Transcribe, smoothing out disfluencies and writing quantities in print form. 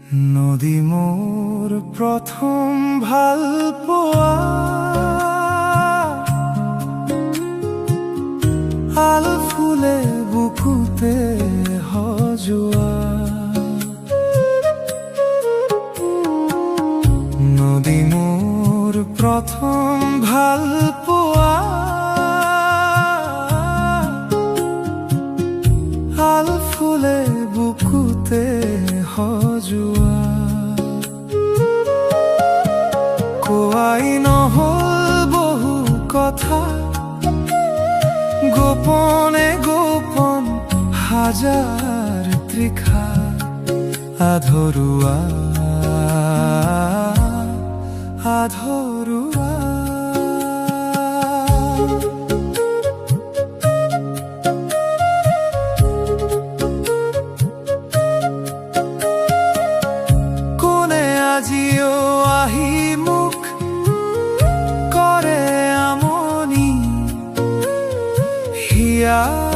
নদী মোৰ প্ৰথম ভাল পোৱা আল ফুলে বুকুতে সজোৱা নদী মোৰ প্ৰথম ভাল পোৱা আল ফুলে বুকুতে সজোৱা কোৱাই নহল বহু কথা গোপনে গোপন হাজাৰ তৃষা আধৰুৱা আধৰুৱা কোনে আজিও আহি মুখ কৰে আমনি হিয়া